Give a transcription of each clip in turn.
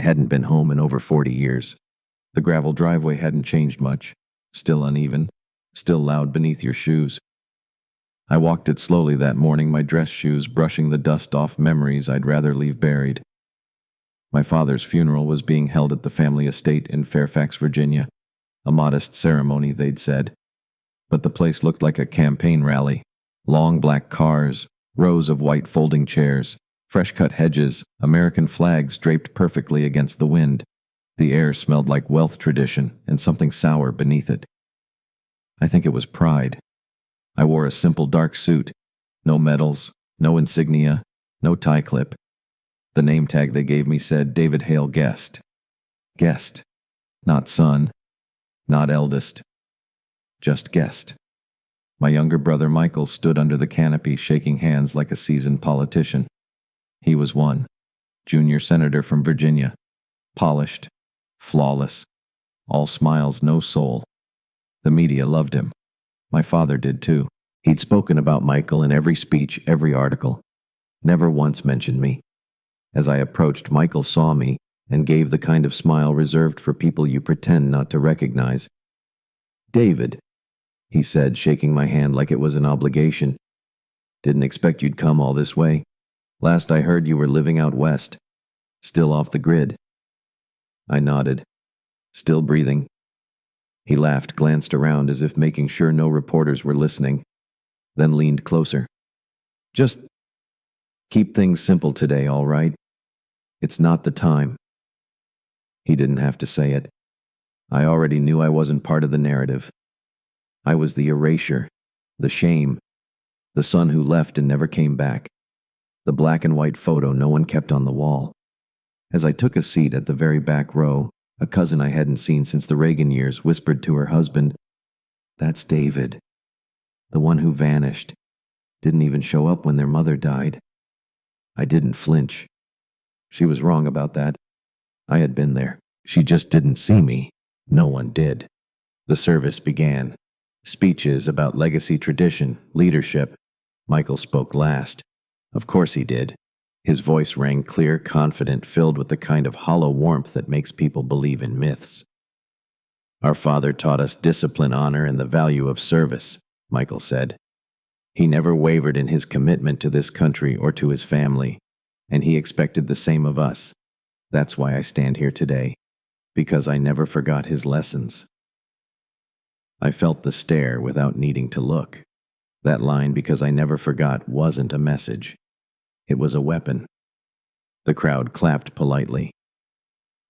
hadn't been home in over 40 years. The gravel driveway hadn't changed much. Still uneven, still loud beneath your shoes. I walked it slowly that morning, my dress shoes brushing the dust off memories I'd rather leave buried. My father's funeral was being held at the family estate in Fairfax, Virginia. A modest ceremony, they'd said. But the place looked like a campaign rally. Long black cars, rows of white folding chairs, fresh-cut hedges, American flags draped perfectly against the wind. The air smelled like wealth tradition and something sour beneath it. I think it was pride. I wore a simple dark suit. No medals, no insignia, no tie clip. The name tag they gave me said David Hale Guest. Guest. Not son. Not eldest. Just guest. My younger brother Michael stood under the canopy shaking hands like a seasoned politician. He was one. Junior senator from Virginia. Polished. Flawless. All smiles, no soul. The media loved him. My father did too. He'd spoken about Michael in every speech, every article. Never once mentioned me. As I approached, Michael saw me and gave the kind of smile reserved for people you pretend not to recognize. "David," he said, shaking my hand like it was an obligation. "Didn't expect you'd come all this way. Last I heard you were living out west. Still off the grid." I nodded. Still breathing. He laughed, glanced around as if making sure no reporters were listening, then leaned closer. "Just keep things simple today, all right? It's not the time." He didn't have to say it. I already knew I wasn't part of the narrative. I was the erasure, the shame, the son who left and never came back, the black and white photo no one kept on the wall. As I took a seat at the very back row, a cousin I hadn't seen since the Reagan years whispered to her husband, "That's David. The one who vanished. Didn't even show up when their mother died." I didn't flinch. She was wrong about that. I had been there. She just didn't see me. No one did. The service began. Speeches about legacy, tradition, leadership. Michael spoke last. Of course he did. His voice rang clear, confident, filled with the kind of hollow warmth that makes people believe in myths. "Our father taught us discipline, honor, and the value of service," Michael said. "He never wavered in his commitment to this country or to his family, and he expected the same of us. That's why I stand here today, because I never forgot his lessons." I felt the stare without needing to look. That line, "because I never forgot," wasn't a message. It was a weapon. The crowd clapped politely.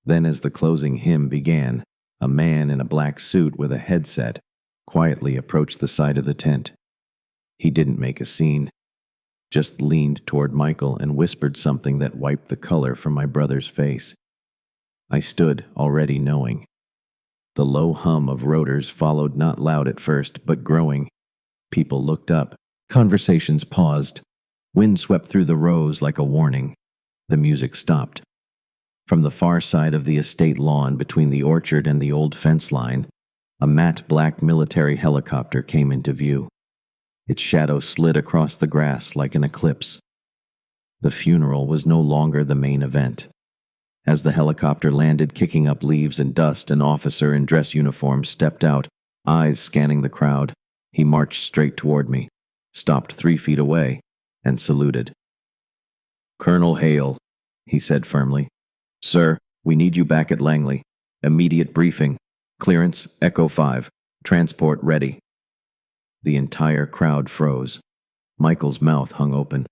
Then, as the closing hymn began, a man in a black suit with a headset quietly approached the side of the tent. He didn't make a scene, just leaned toward Michael and whispered something that wiped the color from my brother's face. I stood, already knowing. The low hum of rotors followed, not loud at first, but growing. People looked up. Conversations paused. Wind swept through the rows like a warning. The music stopped. From the far side of the estate lawn between the orchard and the old fence line, a matte black military helicopter came into view. Its shadow slid across the grass like an eclipse. The funeral was no longer the main event. As the helicopter landed, kicking up leaves and dust, an officer in dress uniform stepped out, eyes scanning the crowd. He marched straight toward me, stopped 3 feet away, and saluted. "Colonel Hale," he said firmly. "Sir, we need you back at Langley. Immediate briefing. Clearance, Echo 5. Transport ready." The entire crowd froze. Michael's mouth hung open.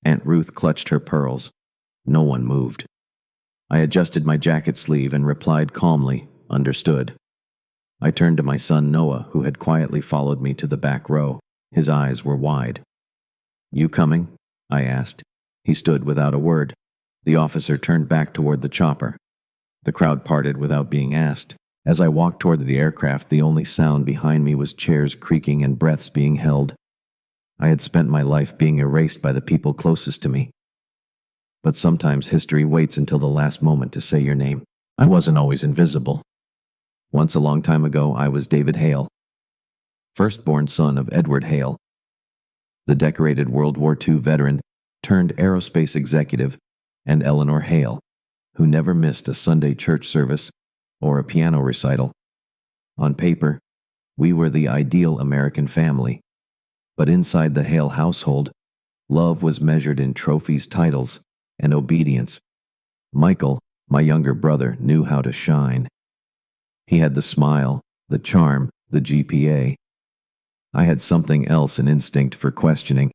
Aunt Ruth clutched her pearls. No one moved. I adjusted my jacket sleeve and replied calmly, "Understood." I turned to my son Noah, who had quietly followed me to the back row. His eyes were wide. "You coming?" I asked. He stood without a word. The officer turned back toward the chopper. The crowd parted without being asked. As I walked toward the aircraft, the only sound behind me was chairs creaking and breaths being held. I had spent my life being erased by the people closest to me. But sometimes history waits until the last moment to say your name. I wasn't always invisible. Once a long time ago, I was David Hale, firstborn son of Edward Hale, the decorated World War II veteran turned aerospace executive, and Eleanor Hale, who never missed a Sunday church service or a piano recital. On paper, we were the ideal American family, but inside the Hale household, love was measured in trophies, titles, and obedience. Michael, my younger brother, knew how to shine. He had the smile, the charm, the GPA. I had something else, an instinct for questioning.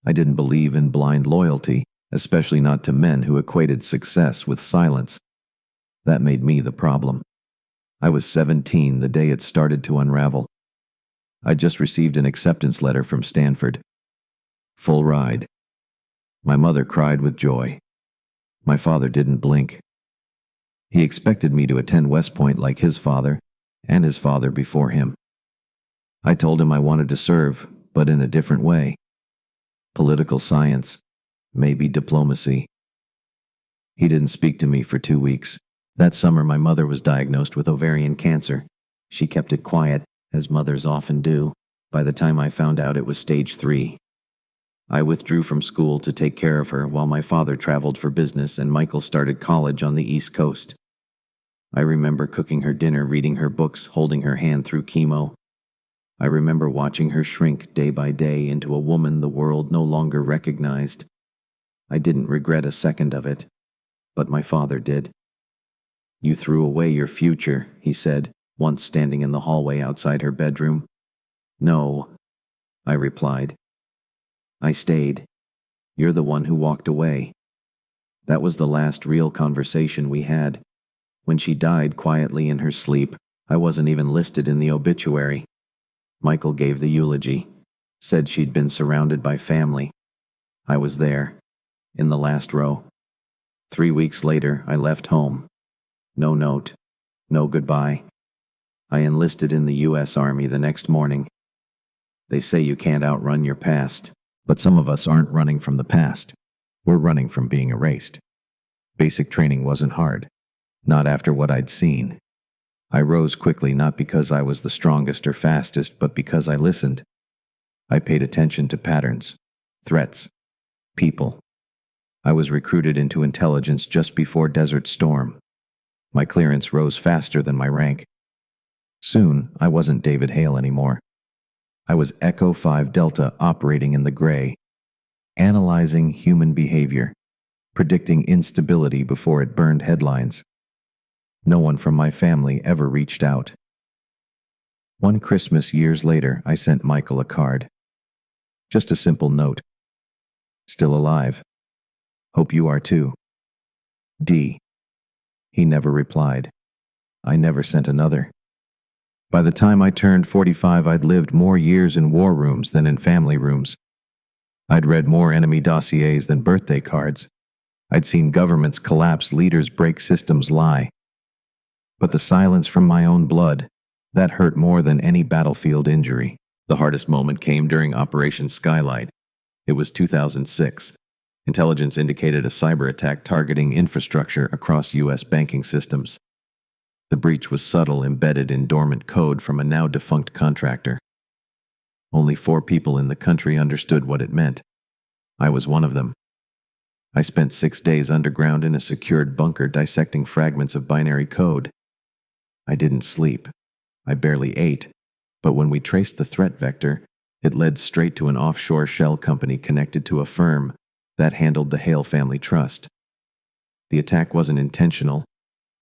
I didn't believe in blind loyalty, especially not to men who equated success with silence. That made me the problem. I was 17 the day it started to unravel. I just received an acceptance letter from Stanford. Full ride. My mother cried with joy. My father didn't blink. He expected me to attend West Point like his father and his father before him. I told him I wanted to serve, but in a different way. Political science, maybe diplomacy. He didn't speak to me for 2 weeks. That summer, my mother was diagnosed with ovarian cancer. She kept it quiet, as mothers often do. By the time I found out, it was stage 3. I withdrew from school to take care of her while my father traveled for business and Michael started college on the East Coast. I remember cooking her dinner, reading her books, holding her hand through chemo. I remember watching her shrink day by day into a woman the world no longer recognized. I didn't regret a second of it, but my father did. "You threw away your future," he said, once standing in the hallway outside her bedroom. "No," I replied. "I stayed. You're the one who walked away." That was the last real conversation we had. When she died quietly in her sleep, I wasn't even listed in the obituary. Michael gave the eulogy, said she'd been surrounded by family. I was there, in the last row. 3 weeks later, I left home. No note, no goodbye. I enlisted in the U.S. Army the next morning. They say you can't outrun your past, but some of us aren't running from the past. We're running from being erased. Basic training wasn't hard, not after what I'd seen. I rose quickly, not because I was the strongest or fastest, but because I listened. I paid attention to patterns, threats, people. I was recruited into intelligence just before Desert Storm. My clearance rose faster than my rank. Soon, I wasn't David Hale anymore. I was Echo 5 Delta operating in the gray, analyzing human behavior, predicting instability before it burned headlines. No one from my family ever reached out. One Christmas years later, I sent Michael a card. Just a simple note. "Still alive. Hope you are too. D." He never replied. I never sent another. By the time I turned 45, I'd lived more years in war rooms than in family rooms. I'd read more enemy dossiers than birthday cards. I'd seen governments collapse, leaders break, systems lie. But the silence from my own blood, that hurt more than any battlefield injury. The hardest moment came during Operation Skylight. It was 2006. Intelligence indicated a cyber attack targeting infrastructure across U.S. banking systems. The breach was subtle, embedded in dormant code from a now-defunct contractor. Only 4 people in the country understood what it meant. I was one of them. I spent 6 days underground in a secured bunker dissecting fragments of binary code. I didn't sleep. I barely ate. But when we traced the threat vector, it led straight to an offshore shell company connected to a firm that handled the Hale family trust. The attack wasn't intentional,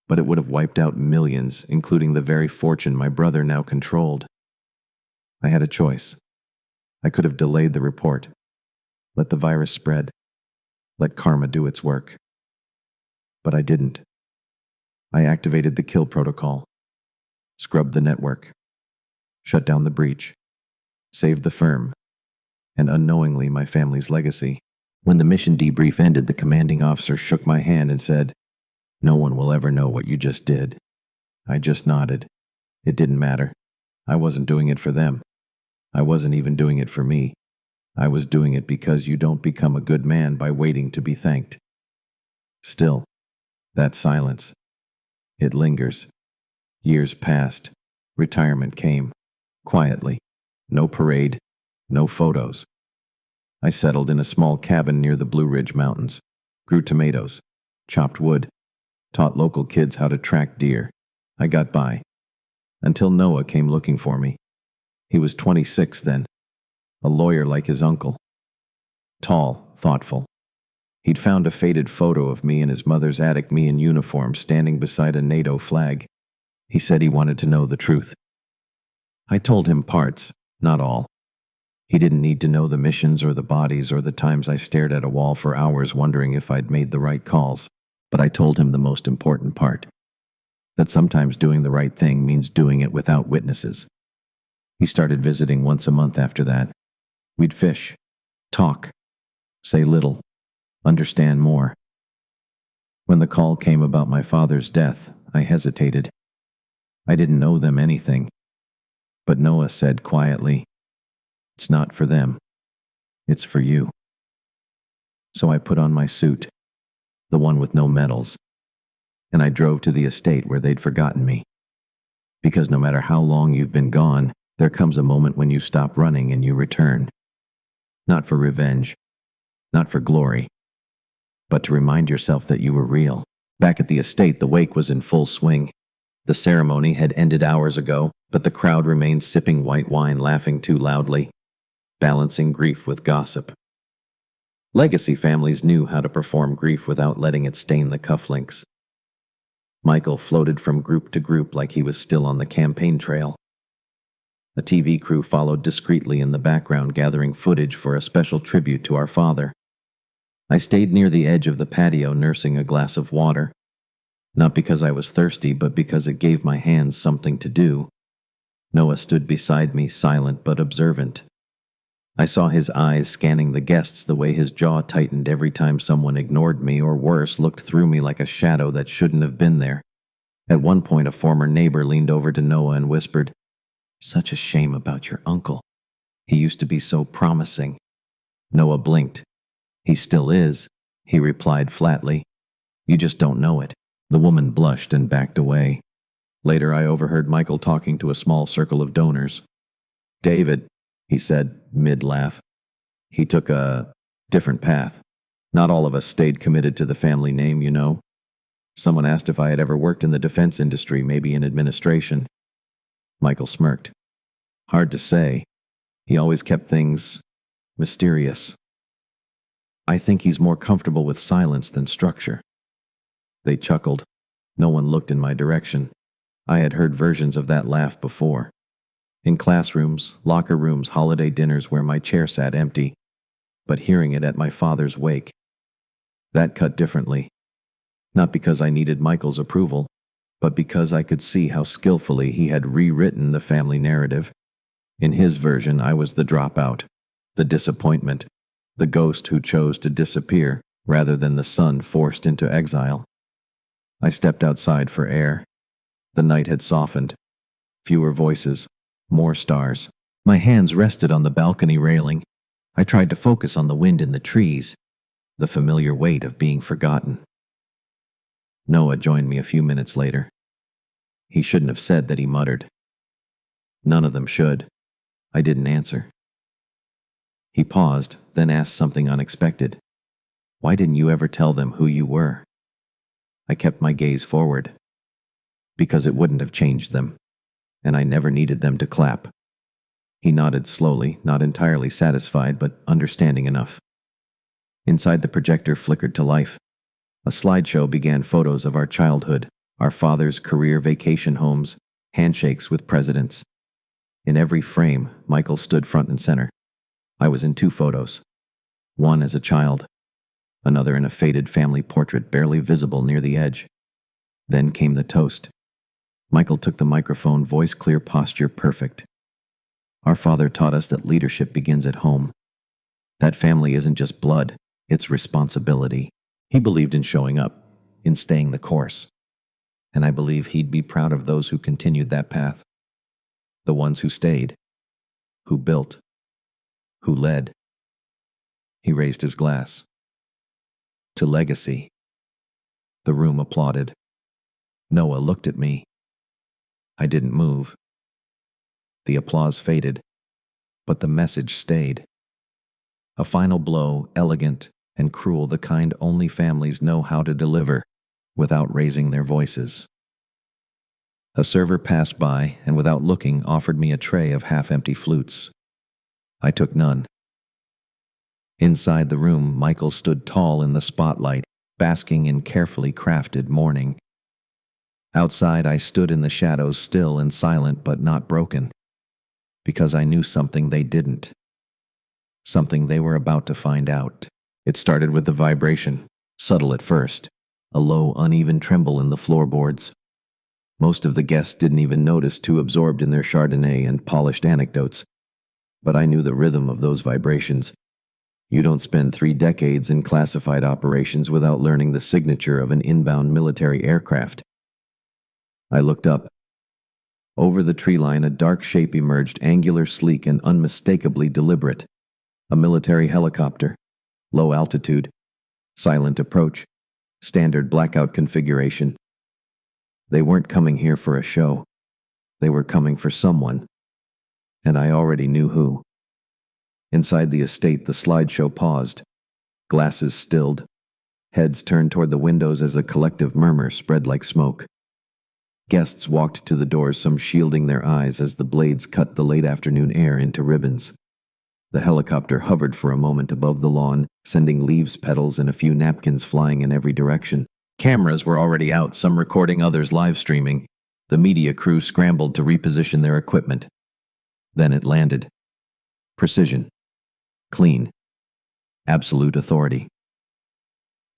but it would have wiped out millions, including the very fortune my brother now controlled. I had a choice. I could have delayed the report, let the virus spread, let karma do its work. But I didn't. I activated the kill protocol, scrubbed the network, shut down the breach, saved the firm, and unknowingly my family's legacy. When the mission debrief ended, the commanding officer shook my hand and said, "No one will ever know what you just did." I just nodded. It didn't matter. I wasn't doing it for them. I wasn't even doing it for me. I was doing it because you don't become a good man by waiting to be thanked. Still, that silence. It lingers. Years passed. Retirement came. Quietly. No parade. No photos. I settled in a small cabin near the Blue Ridge Mountains. Grew tomatoes. Chopped wood. taught local kids how to track deer. I got by. Until Noah came looking for me. He was 26 then, a lawyer like his uncle. Tall, thoughtful. He'd found a faded photo of me in his mother's attic, me in uniform, standing beside a NATO flag. He said he wanted to know the truth. I told him parts, not all. He didn't need to know the missions or the bodies or the times I stared at a wall for hours wondering if I'd made the right calls, but I told him the most important part. That sometimes doing the right thing means doing it without witnesses. He started visiting once a month after that. We'd fish, talk, say little, understand more. When the call came about my father's death, I hesitated. I didn't owe them anything. But Noah said quietly, "It's not for them. It's for you." So I put on my suit, the one with no medals, and I drove to the estate where they'd forgotten me. Because no matter how long you've been gone, there comes a moment when you stop running and you return. Not for revenge, not for glory, but to remind yourself that you were real. Back at the estate, the wake was in full swing. The ceremony had ended hours ago, but the crowd remained sipping white wine, laughing too loudly, balancing grief with gossip. Legacy families knew how to perform grief without letting it stain the cufflinks. Michael floated from group to group like he was still on the campaign trail. A TV crew followed discreetly in the background, gathering footage for a special tribute to our father. I stayed near the edge of the patio, nursing a glass of water. Not because I was thirsty, but because it gave my hands something to do. Noah stood beside me, silent but observant. I saw his eyes scanning the guests, the way his jaw tightened every time someone ignored me, or worse, looked through me like a shadow that shouldn't have been there. At one point, a former neighbor leaned over to Noah and whispered, "Such a shame about your uncle. He used to be so promising." Noah blinked. "He still is," he replied flatly. "You just don't know it." The woman blushed and backed away. Later, I overheard Michael talking to a small circle of donors. "David," he said, mid-laugh. "He took a different path. Not all of us stayed committed to the family name, you know. Someone asked if I had ever worked in the defense industry, maybe in administration." Michael smirked. "Hard to say. He always kept things mysterious. I think he's more comfortable with silence than structure." They chuckled. No one looked in my direction. I had heard versions of that laugh before. In classrooms, locker rooms, holiday dinners where my chair sat empty. But hearing it at my father's wake, that cut differently. Not because I needed Michael's approval, but because I could see how skillfully he had rewritten the family narrative. In his version, I was the dropout, the disappointment, the ghost who chose to disappear rather than the son forced into exile. I stepped outside for air. The night had softened. Fewer voices, more stars. My hands rested on the balcony railing. I tried to focus on the wind in the trees, the familiar weight of being forgotten. Noah joined me a few minutes later. He shouldn't have said that, he muttered. None of them should. I didn't answer. He paused, then asked something unexpected. "Why didn't you ever tell them who you were?" I kept my gaze forward. "Because it wouldn't have changed them, and I never needed them to clap." He nodded slowly, not entirely satisfied, but understanding enough. Inside, the projector flickered to life. A slideshow began, photos of our childhood, our father's career, vacation homes, handshakes with presidents. In every frame, Michael stood front and center. I was in 2 photos. One as a child, another in a faded family portrait barely visible near the edge. Then came the toast. Michael took the microphone, voice clear, posture perfect. "Our father taught us that leadership begins at home. That family isn't just blood, it's responsibility." He believed in showing up, in staying the course. And I believe he'd be proud of those who continued that path. The ones who stayed, who built, who led. He raised his glass. "To legacy." The room applauded. Noah looked at me. I didn't move. The applause faded, but the message stayed. A final blow, elegant and cruel, the kind only families know how to deliver. without raising their voices. A server passed by and without looking offered me a tray of half-empty flutes. I took none. Inside the room, Michael stood tall in the spotlight, basking in carefully crafted mourning. Outside, I stood in the shadows, still and silent but not broken, because I knew something they didn't. Something they were about to find out. It started with the vibration, subtle at first, a low, uneven tremble in the floorboards. Most of the guests didn't even notice, too absorbed in their Chardonnay and polished anecdotes. But I knew the rhythm of those vibrations. You don't spend 3 decades in classified operations without learning the signature of an inbound military aircraft. I looked up. Over the tree line, a dark shape emerged, angular, sleek, and unmistakably deliberate. A military helicopter. Low altitude. Silent approach. Standard blackout configuration. They weren't coming here for a show. They were coming for someone. And I already knew who. Inside the estate, the slideshow paused. Glasses stilled. Heads turned toward the windows as a collective murmur spread like smoke. Guests walked to the doors, some shielding their eyes as the blades cut the late afternoon air into ribbons. The helicopter hovered for a moment above the lawn, sending leaves petals and a few napkins flying in every direction. Cameras were already out, some recording, others live streaming. The media crew scrambled to reposition their equipment. Then it landed. Precision. Clean. Absolute authority.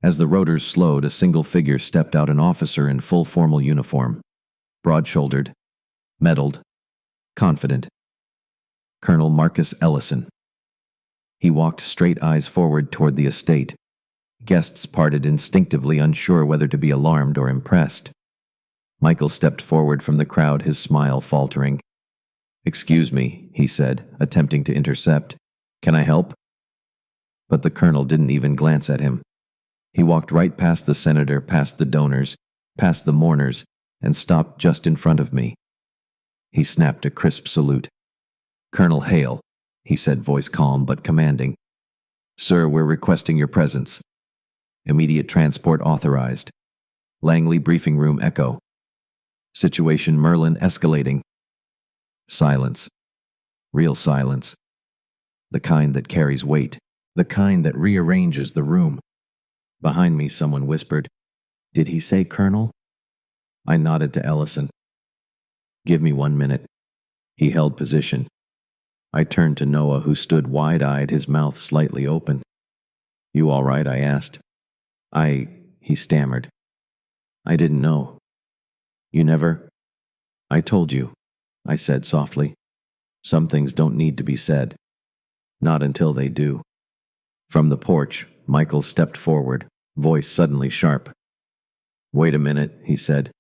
As the rotors slowed, a single figure stepped out, an officer in full formal uniform. Broad-shouldered. Medaled. Confident. Colonel Marcus Ellison. He walked straight, eyes forward toward the estate. Guests parted instinctively, unsure whether to be alarmed or impressed. Michael stepped forward from the crowd, his smile faltering. "Excuse me," he said, attempting to intercept. "Can I help?" But the colonel didn't even glance at him. He walked right past the senator, past the donors, past the mourners, and stopped just in front of me. He snapped a crisp salute. "Colonel Hale," he said, voice calm but commanding. "Sir, we're requesting your presence. Immediate transport authorized. Langley briefing room echo. Situation Merlin escalating." Silence. Real silence. The kind that carries weight. The kind that rearranges the room. Behind me, someone whispered, "Did he say Colonel?" I nodded to Ellison. "Give me 1 minute." He held position. I turned to Noah, who stood wide-eyed, his mouth slightly open. "You all right?" I asked. He stammered. "I didn't know." "You never?" "I told you," I said softly. "Some things don't need to be said. Not until they do." From the porch, Michael stepped forward, voice suddenly sharp. "Wait a minute," he said.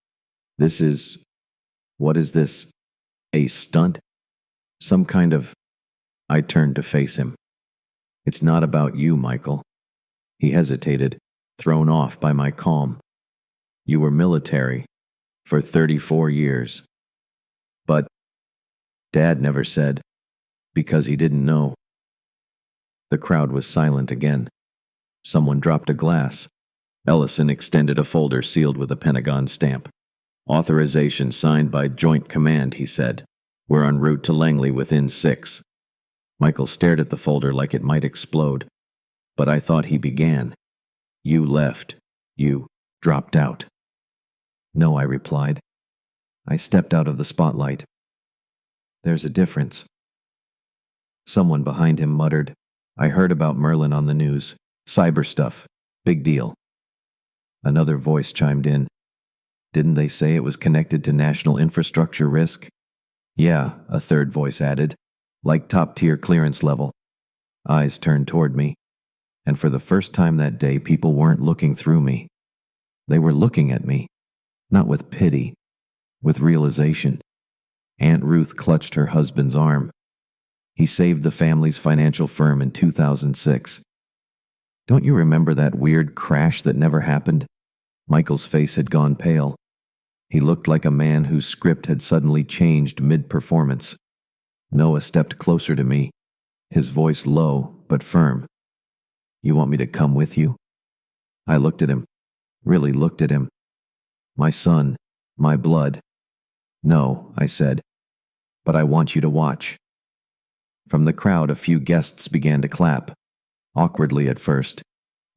What is this? A stunt? Some kind of..." I turned to face him. "It's not about you, Michael." He hesitated, thrown off by my calm. "You were military for 34 years. But Dad never said, because he didn't know." The crowd was silent again. Someone dropped a glass. Ellison extended a folder sealed with a Pentagon stamp. "Authorization signed by Joint Command," he said. "We're en route to Langley within 6. Michael stared at the folder like it might explode. "But I thought," he began. "You left. You dropped out." "No," I replied. "I stepped out of the spotlight. There's a difference." Someone behind him muttered, "I heard about Merlin on the news. Cyber stuff. Big deal." Another voice chimed in. "Didn't they say it was connected to national infrastructure risk?" "Yeah," a third voice added. "Like top-tier clearance level." Eyes turned toward me. And for the first time that day, people weren't looking through me. They were looking at me. Not with pity. With realization. Aunt Ruth clutched her husband's arm. He saved the family's financial firm in 2006. "Don't you remember that weird crash that never happened?" Michael's face had gone pale. He looked like a man whose script had suddenly changed mid-performance. Noah stepped closer to me, his voice low but firm. "You want me to come with you?" I looked at him, really looked at him. My son. My blood. No, I said. But I want you to watch. From the crowd, a few guests began to clap. Awkwardly at first.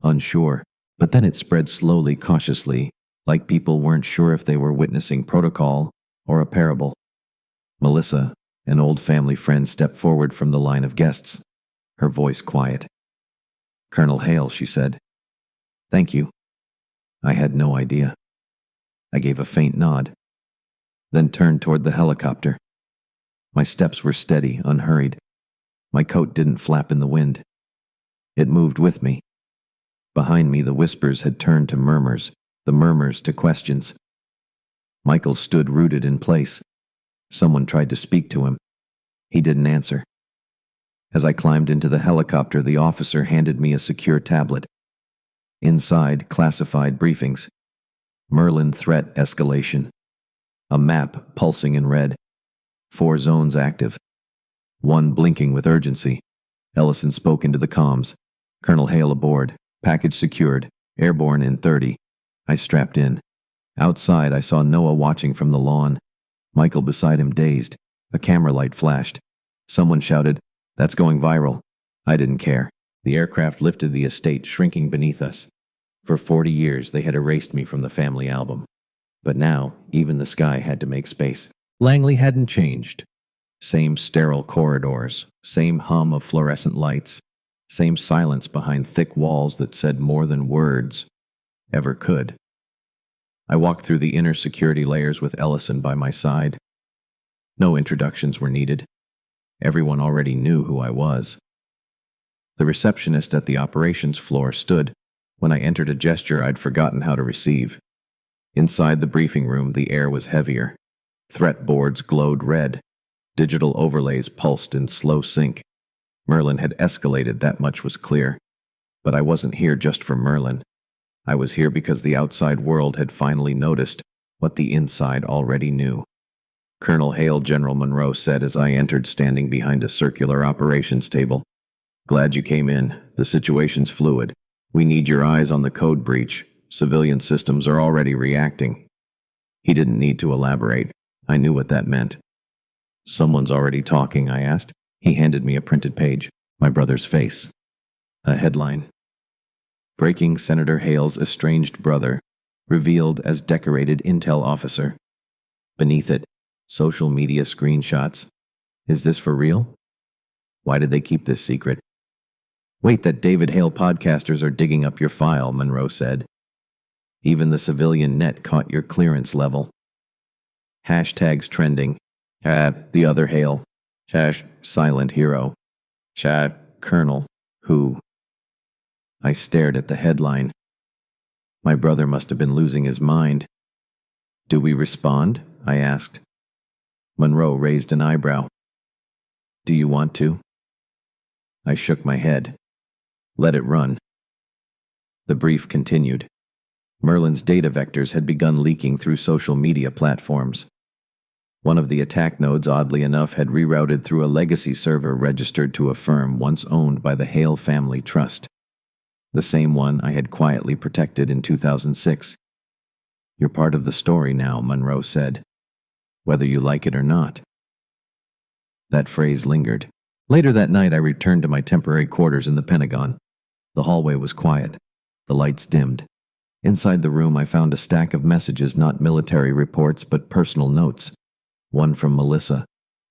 Unsure. But then it spread slowly, cautiously, like people weren't sure if they were witnessing protocol or a parable. Melissa, an old family friend, stepped forward from the line of guests, her voice quiet. "Colonel Hale," she said. "Thank you." I had no idea. I gave a faint nod, then turned toward the helicopter. My steps were steady, unhurried. My coat didn't flap in the wind. It moved with me. Behind me, the whispers had turned to murmurs, the murmurs to questions. Michael stood rooted in place. Someone tried to speak to him. He didn't answer. As I climbed into the helicopter, the officer handed me a secure tablet. Inside, classified briefings. Merlin threat escalation. A map pulsing in red. 4 zones active. 1 blinking with urgency. Ellison spoke into the comms. "Colonel Hale aboard. Package secured. Airborne in 30. I strapped in. Outside, I saw Noah watching from the lawn. Michael beside him, dazed. A camera light flashed. Someone shouted, "That's going viral." I didn't care. The aircraft lifted the estate, shrinking beneath us. For 40 years, they had erased me from the family album. But now, even the sky had to make space. Langley hadn't changed. Same sterile corridors, same hum of fluorescent lights, same silence behind thick walls that said more than words ever could. I walked through the inner security layers with Ellison by my side. No introductions were needed. Everyone already knew who I was. The receptionist at the operations floor stood when I entered, a gesture I'd forgotten how to receive. Inside the briefing room, the air was heavier. Threat boards glowed red. Digital overlays pulsed in slow sync. Merlin had escalated, that much was clear. But I wasn't here just for Merlin. I was here because the outside world had finally noticed what the inside already knew. "Colonel Hale," General Monroe said as I entered, standing behind a circular operations table. "Glad you came in. The situation's fluid. We need your eyes on the code breach. Civilian systems are already reacting." He didn't need to elaborate. I knew what that meant. "Someone's already talking?" I asked. He handed me a printed page. My brother's face. A headline. "Breaking Senator Hale's estranged brother, revealed as decorated intel officer." Beneath it, social media screenshots. Is this for real? Why did they keep this secret? "Wait, that David Hale podcasters are digging up your file," Monroe said. "Even the civilian net caught your clearance level. Hashtags trending. The other Hale. Silent hero. Colonel. Who?" I stared at the headline. My brother must have been losing his mind. "Do we respond?" I asked. Monroe raised an eyebrow. "Do you want to?" I shook my head. Let it run. The brief continued. Merlin's data vectors had begun leaking through social media platforms. One of the attack nodes, oddly enough, had rerouted through a legacy server registered to a firm once owned by the Hale family trust. The same one I had quietly protected in 2006. "You're part of the story now," Monroe said. "Whether you like it or not." That phrase lingered. Later that night, I returned to my temporary quarters in the Pentagon. The hallway was quiet. The lights dimmed. Inside the room, I found a stack of messages, not military reports, but personal notes. One from Melissa,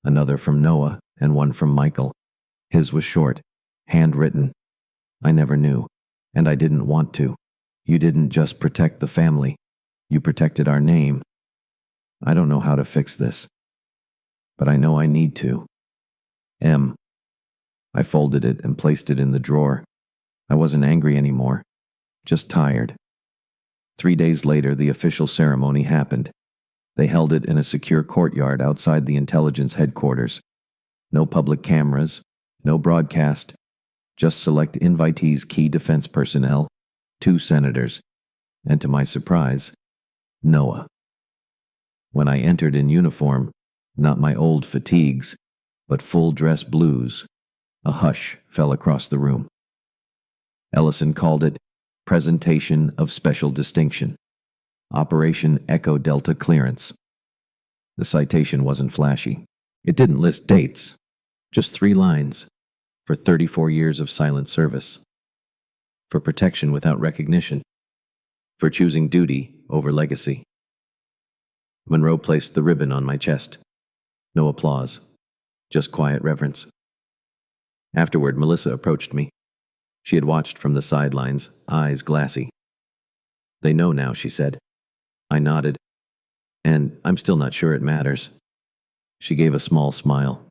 another from Noah, and one from Michael. His was short, handwritten. I never knew, and I didn't want to. "You didn't just protect the family. You protected our name. I don't know how to fix this, but I know I need to. M." I folded it and placed it in the drawer. I wasn't angry anymore, just tired. 3 days later, the official ceremony happened. They held it in a secure courtyard outside the intelligence headquarters. No public cameras, no broadcast, just select invitees, key defense personnel, 2 senators, and to my surprise, Noah. When I entered in uniform, not my old fatigues, but full-dress blues, a hush fell across the room. Ellison called it presentation of special distinction. Operation Echo Delta Clearance. The citation wasn't flashy. It didn't list dates, just 3 lines. For 34 years of silent service. For protection without recognition. For choosing duty over legacy. Monroe placed the ribbon on my chest. No applause, just quiet reverence. Afterward, Melissa approached me. She had watched from the sidelines, eyes glassy. "They know now," she said. I nodded. "And I'm still not sure it matters." She gave a small smile.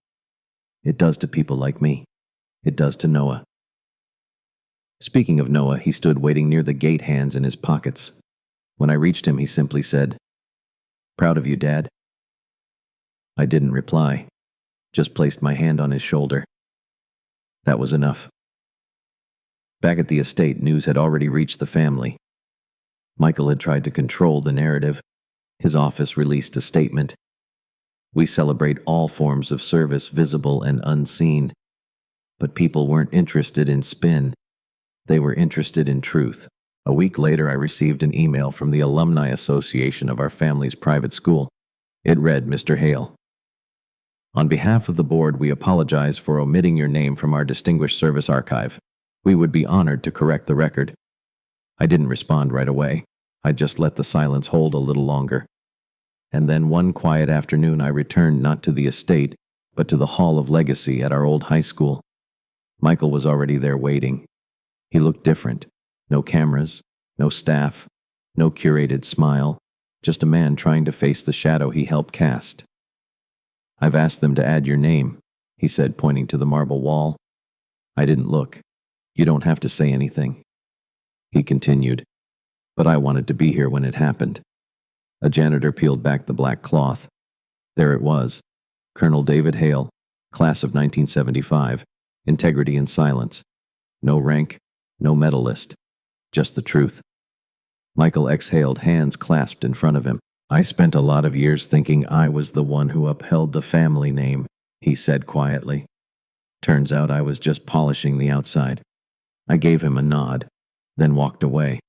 "It does to people like me. It does to Noah." Speaking of Noah, he stood waiting near the gate, hands in his pockets. When I reached him, he simply said, "Proud of you, Dad." I didn't reply, just placed my hand on his shoulder. That was enough. Back at the estate, news had already reached the family. Michael had tried to control the narrative. His office released a statement. "We celebrate all forms of service, visible and unseen." But people weren't interested in spin. They were interested in truth. A week later, I received an email from the Alumni Association of our family's private school. It read, "Mr. Hale, on behalf of the board, we apologize for omitting your name from our distinguished service archive. We would be honored to correct the record." I didn't respond right away. I just let the silence hold a little longer. And then one quiet afternoon, I returned not to the estate, but to the Hall of Legacy at our old high school. Michael was already there waiting. He looked different. No cameras, no staff, no curated smile, just a man trying to face the shadow he helped cast. "I've asked them to add your name," he said, pointing to the marble wall. I didn't look. "You don't have to say anything." He continued, "But I wanted to be here when it happened." A janitor peeled back the black cloth. There it was. Colonel David Hale, class of 1975. Integrity and silence. No rank, no medal list. Just the truth. Michael exhaled, hands clasped in front of him. "I spent a lot of years thinking I was the one who upheld the family name," he said quietly. "Turns out I was just polishing the outside." I gave him a nod, then walked away.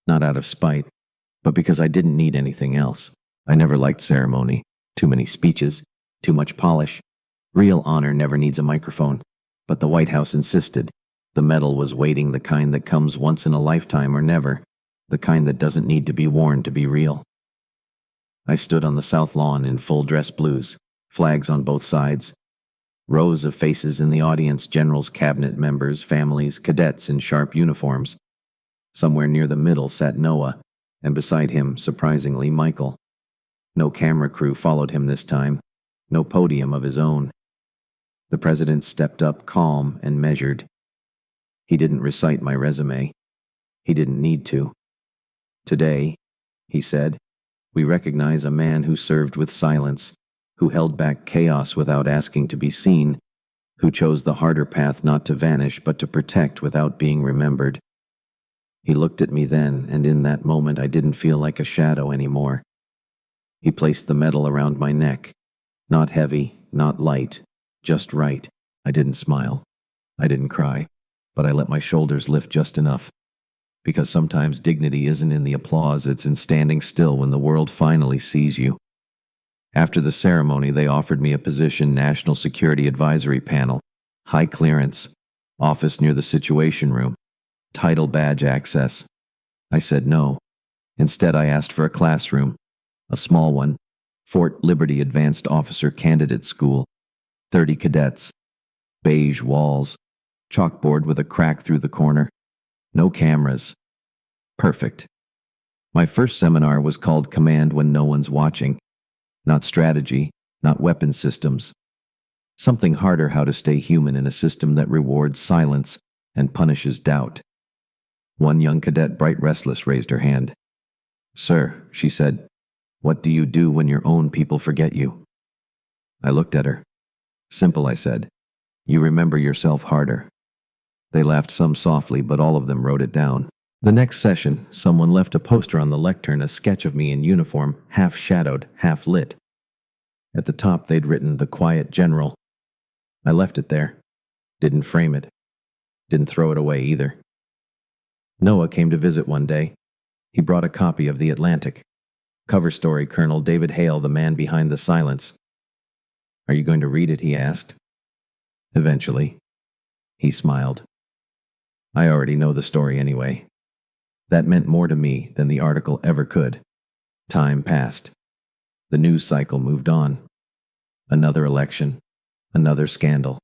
Not out of spite, but because I didn't need anything else. I never liked ceremony. Too many speeches, too much polish. Real honor never needs a microphone. But the White House insisted. The medal was waiting, the kind that comes once in a lifetime or never. The kind that doesn't need to be worn to be real. I stood on the south lawn in full dress blues, flags on both sides. Rows of faces in the audience, generals, cabinet members, families, cadets in sharp uniforms. Somewhere near the middle sat Noah, and beside him, surprisingly, Michael. No camera crew followed him this time. No podium of his own. The president stepped up, calm and measured. He didn't recite my resume. He didn't need to. "Today," he said, "we recognize a man who served with silence, who held back chaos without asking to be seen, who chose the harder path not to vanish but to protect without being remembered." He looked at me then, and in that moment I didn't feel like a shadow anymore. He placed the medal around my neck. Not heavy, not light, just right. I didn't smile. I didn't cry, but I let my shoulders lift just enough. Because sometimes dignity isn't in the applause, it's in standing still when the world finally sees you. After the ceremony, they offered me a position, National Security Advisory Panel, high clearance, office near the Situation Room, title badge access. I said no. Instead, I asked for a classroom, a small one, Fort Liberty Advanced Officer Candidate School, 30 cadets, beige walls, chalkboard with a crack through the corner, no cameras. Perfect. My first seminar was called Command When No One's Watching. Not strategy, not weapon systems. Something harder, how to stay human in a system that rewards silence and punishes doubt. One young cadet, bright restless, raised her hand. "Sir," she said, "what do you do when your own people forget you?" I looked at her. "Simple," I said. "You remember yourself harder." They laughed, some softly, but all of them wrote it down. The next session, someone left a poster on the lectern, a sketch of me in uniform, half shadowed, half lit. At the top they'd written, "The Quiet General." I left it there. Didn't frame it. Didn't throw it away either. Noah came to visit one day. He brought a copy of The Atlantic. Cover story, Colonel David Hale, the man behind the silence. Are you going to read it? He asked. Eventually. He smiled. I already know the story anyway. That meant more to me than the article ever could. Time passed. The news cycle moved on. Another election. Another scandal.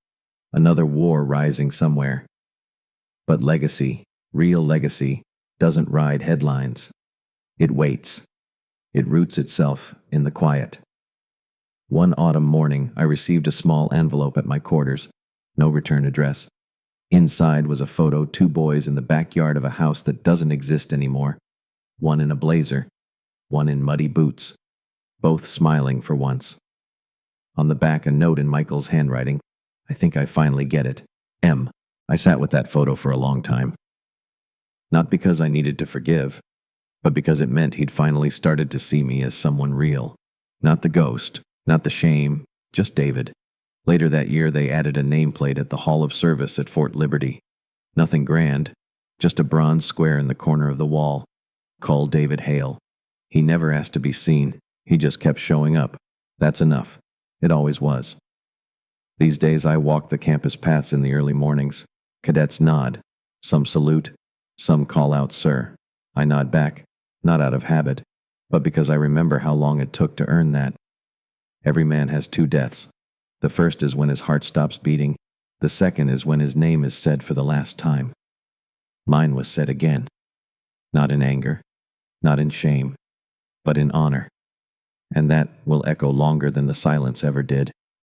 Another war rising somewhere. But legacy, real legacy, doesn't ride headlines. It waits. It roots itself in the quiet. One autumn morning, I received a small envelope at my quarters. No return address. Inside was a photo, two boys in the backyard of a house that doesn't exist anymore. One in a blazer, one in muddy boots, both smiling for once. On the back, a note in Michael's handwriting. I think I finally get it. M. I sat with that photo for a long time. Not because I needed to forgive, but because it meant he'd finally started to see me as someone real. Not the ghost, not the shame, just David. Later that year, they added a nameplate at the Hall of Service at Fort Liberty. Nothing grand, just a bronze square in the corner of the wall. Called David Hale. He never asked to be seen. He just kept showing up. That's enough. It always was. These days I walk the campus paths in the early mornings. Cadets nod. Some salute. Some call out, "Sir." I nod back, not out of habit, but because I remember how long it took to earn that. Every man has two deaths. The first is when his heart stops beating. The second is when his name is said for the last time. Mine was said again. Not in anger, not in shame, but in honor. And that will echo longer than the silence ever did.